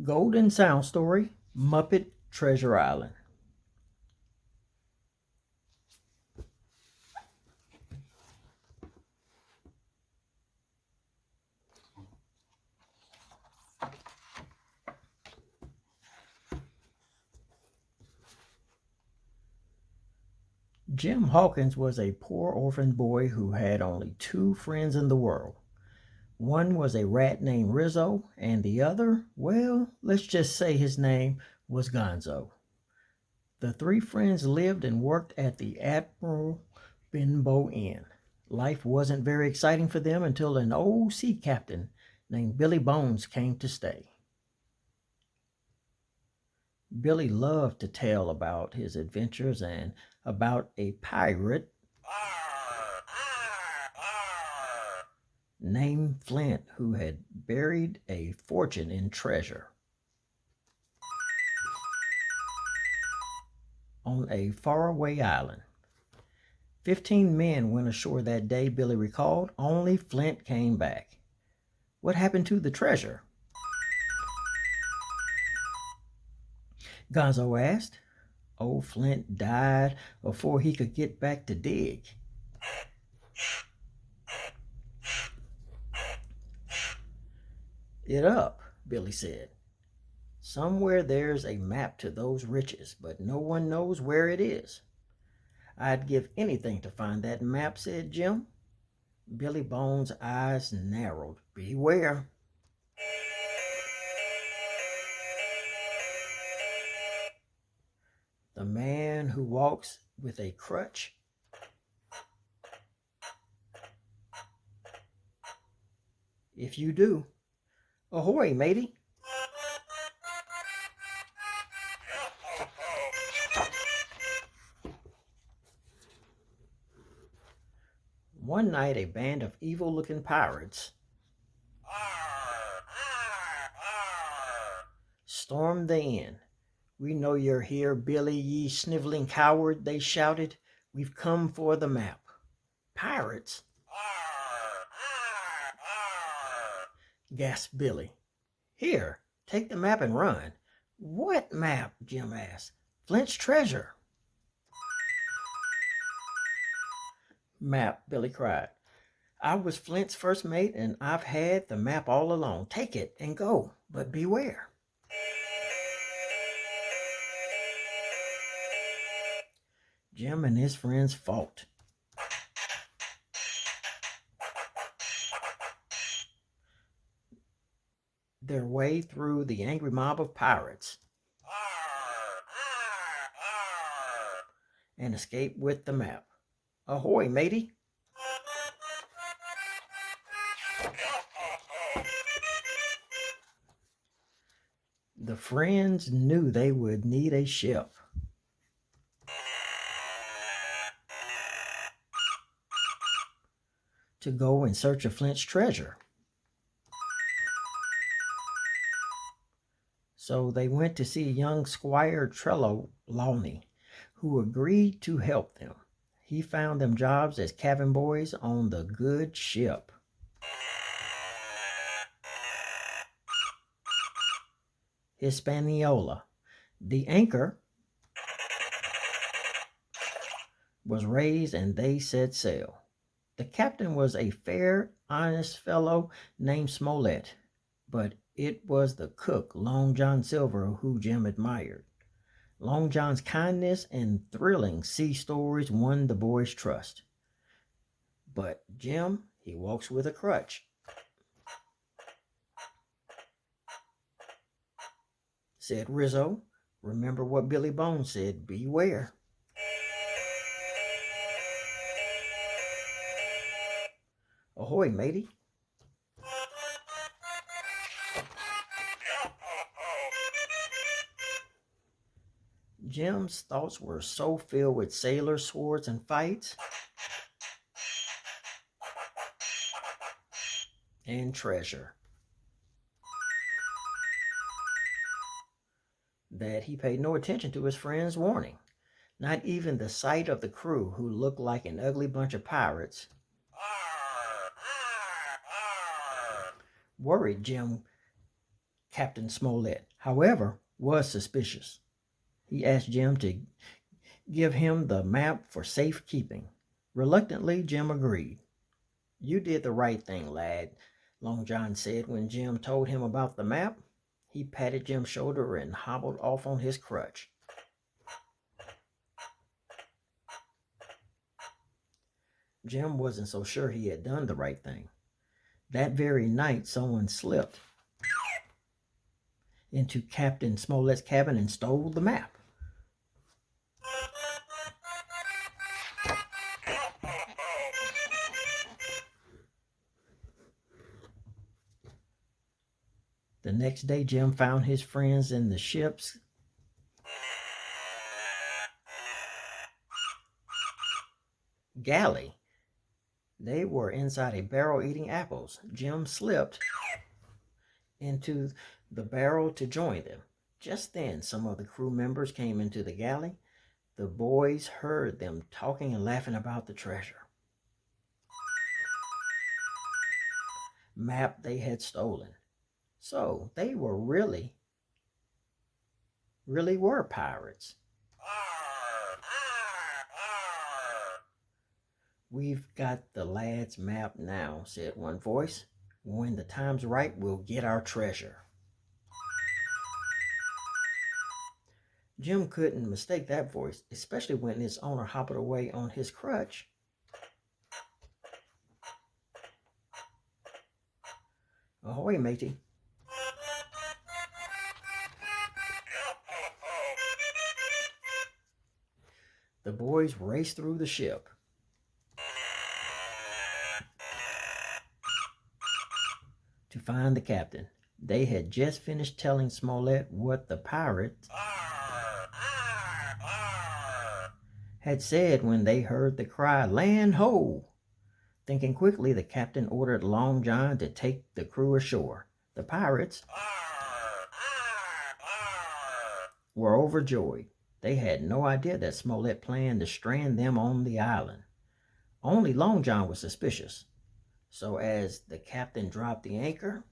Golden Sound Story, Muppet Treasure Island. Jim Hawkins was a poor orphan boy who had only two friends in the world. One was a rat named Rizzo, and the other, well, let's just say his name was Gonzo. The three friends lived and worked at the Admiral Benbow Inn. Life wasn't very exciting for them until an old sea captain named Billy Bones came to stay. Billy loved to tell about his adventures and about a pirate named Flint who had buried a fortune in treasure on a faraway island. 15 men went ashore that day, Billy recalled. Only Flint came back. What happened to the treasure? Gonzo asked. Old Flint died before he could get back to dig. It up, Billy said. Somewhere there's a map to those riches, but no one knows where it is. I'd give anything to find that map, said Jim. Billy Bones' eyes narrowed. Beware. The man who walks with a crutch. If you do, ahoy, matey. One night, a band of evil-looking pirates stormed the inn. We know you're here, Billy, ye sniveling coward, they shouted. We've come for the map. Pirates? Gasped Billy. Here, take the map and run. What map? Jim asked. Flint's treasure. Map, Billy cried. I was Flint's first mate, and I've had the map all along. Take it and go, but beware. Jim and his friends fought. Their way through the angry mob of pirates and escaped with the map. Ahoy, matey! The friends knew they would need a ship. To go in search of Flint's treasure. So they went to see young Squire Trelawney, who agreed to help them. He found them jobs as cabin boys on the good ship. Hispaniola. The anchor was raised and they set sail. The captain was a fair, honest fellow named Smollett, but it was the cook, Long John Silver, who Jim admired. Long John's kindness and thrilling sea stories won the boy's trust. But Jim, he walks with a crutch, said Rizzo. Remember what Billy Bones said, beware. Ahoy, matey. Jim's thoughts were so filled with sailors, swords, and fights, and treasure, that he paid no attention to his friend's warning. Not even the sight of the crew, who looked like an ugly bunch of pirates, worried Jim. Captain Smollett. however, was suspicious. He asked Jim to give him the map for safekeeping. Reluctantly, Jim agreed. "You did the right thing, lad," Long John said when Jim told him about the map. He patted Jim's shoulder and hobbled off on his crutch. Jim wasn't so sure he had done the right thing. That very night, someone slipped into Captain Smollett's cabin and stole the map. The next day, Jim found his friends in the ship's galley. They were inside a barrel eating apples. Jim slipped into the barrel to join them. Just then, some of the crew members came into the galley. The boys heard them talking and laughing about the treasure map they had stolen. So they were really were pirates. "We've got the lad's map now," said one voice. "When the time's right, we'll get our treasure." Jim couldn't mistake that voice, especially when its owner hobbled away on his crutch. "Ahoy, matey." The boys raced through the ship. To find the captain. They had just finished telling Smollett what the pirates had said when they heard the cry, "Land ho!" Thinking quickly, the captain ordered Long John to take the crew ashore. The pirates were overjoyed. They had no idea that Smollett planned to strand them on the island. Only Long John was suspicious. So as the captain dropped the anchor,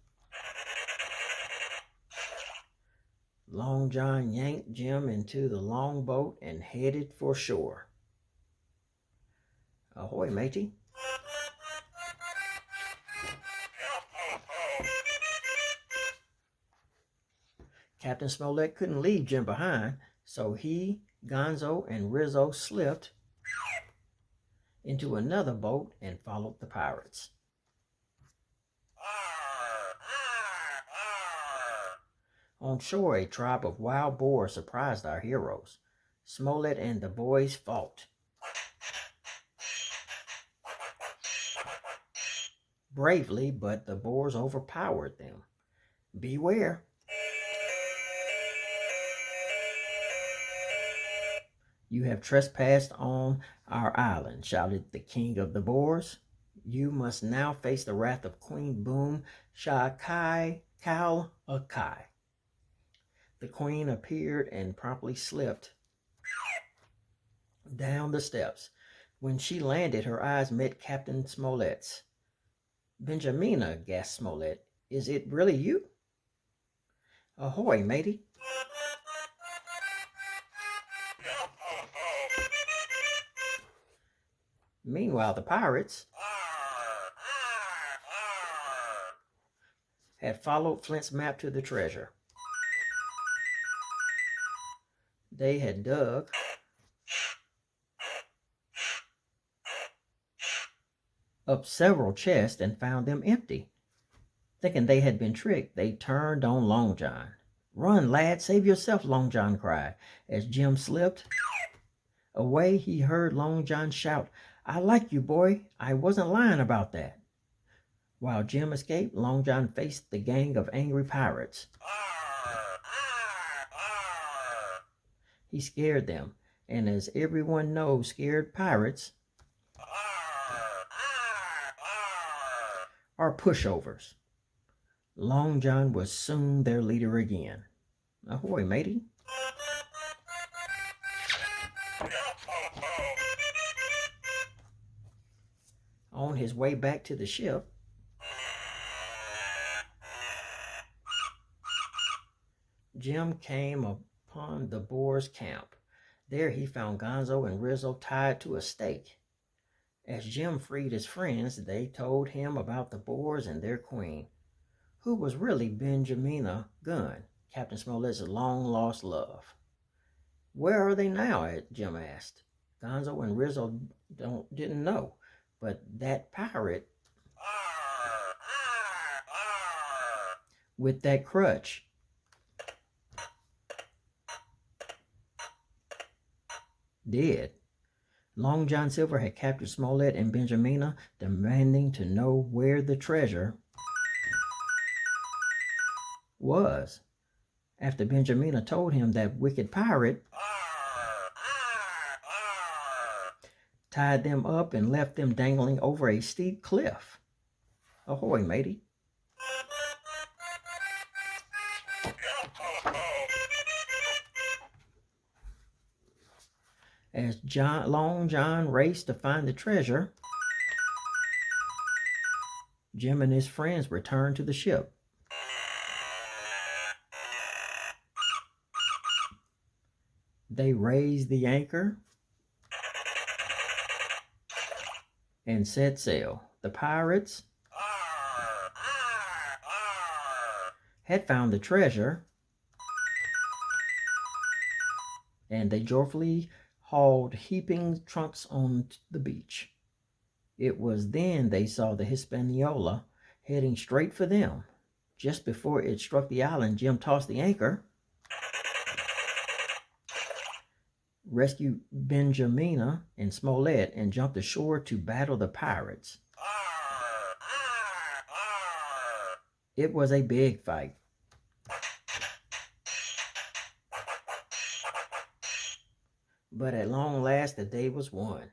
Long John yanked Jim into the longboat and headed for shore. "Ahoy, matey." Captain Smollett couldn't leave Jim behind, so he, Gonzo, and Rizzo slipped into another boat and followed the pirates. On shore, a tribe of wild boars surprised our heroes. Smollett and the boys fought bravely, but the boars overpowered them. "Beware." "You have trespassed on our island," shouted the king of the boars. "You must now face the wrath of Queen Boom Shakai Kal Akai." The queen appeared and promptly slipped down the steps. When she landed, her eyes met Captain Smollett's. "Benjamina," gasped Smollett, "is it really you?" "Ahoy, matey." Meanwhile, the pirates had followed Flint's map to the treasure. They had dug up several chests and found them empty. Thinking they had been tricked, they turned on Long John. "Run, lad, save yourself," Long John cried. As Jim slipped away, he heard Long John shout, "I like you, boy. I wasn't lying about that." While Jim escaped, Long John faced the gang of angry pirates. He scared them, and as everyone knows, scared pirates are pushovers. Long John was soon their leader again. "Ahoy, matey." On his way back to the ship, Jim came upon the Boers' camp. There he found Gonzo and Rizzo tied to a stake. As Jim freed his friends, they told him about the Boers and their queen, who was really Benjamina Gunn, Captain Smollett's long-lost love. "Where are they now?" Jim asked. Gonzo and Rizzo didn't know, but that pirate with that crutch did. Long John Silver had captured Smollett and Benjamina, demanding to know where the treasure was. After Benjamina told him that wicked pirate tied them up and left them dangling over a steep cliff. Ahoy, matey. As Long John raced to find the treasure, Jim and his friends returned to the ship. They raised the anchor and set sail. The pirates had found the treasure, and they joyfully hauled heaping trunks on the beach. It was then they saw the Hispaniola heading straight for them. Just before it struck the island, Jim tossed the anchor, rescued Benjamina and Smollett, and jumped ashore to battle the pirates. It was a big fight. But at long last, the day was won.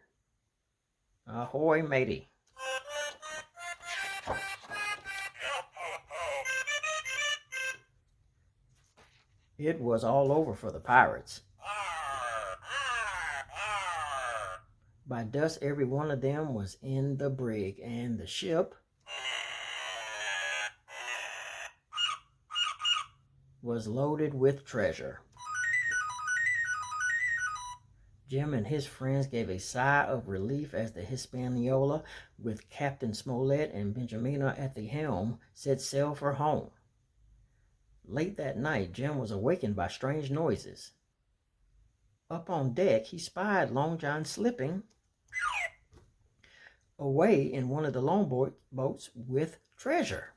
Ahoy, matey. It was all over for the pirates. By dusk, every one of them was in the brig, and the ship was loaded with treasure. Jim and his friends gave a sigh of relief as the Hispaniola, with Captain Smollett and Benjamina at the helm, set sail for home. Late that night, Jim was awakened by strange noises. Up on deck, he spied Long John slipping away in one of the longboats with treasure.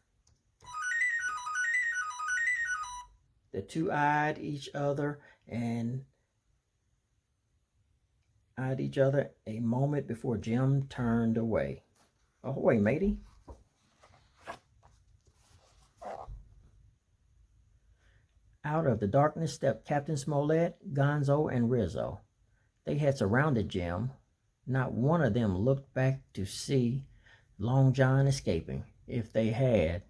The two eyed each other a moment before Jim turned away. Ahoy, matey. Out of the darkness stepped Captain Smollett, Gonzo, and Rizzo. They had surrounded Jim. Not one of them looked back to see Long John escaping. If they had,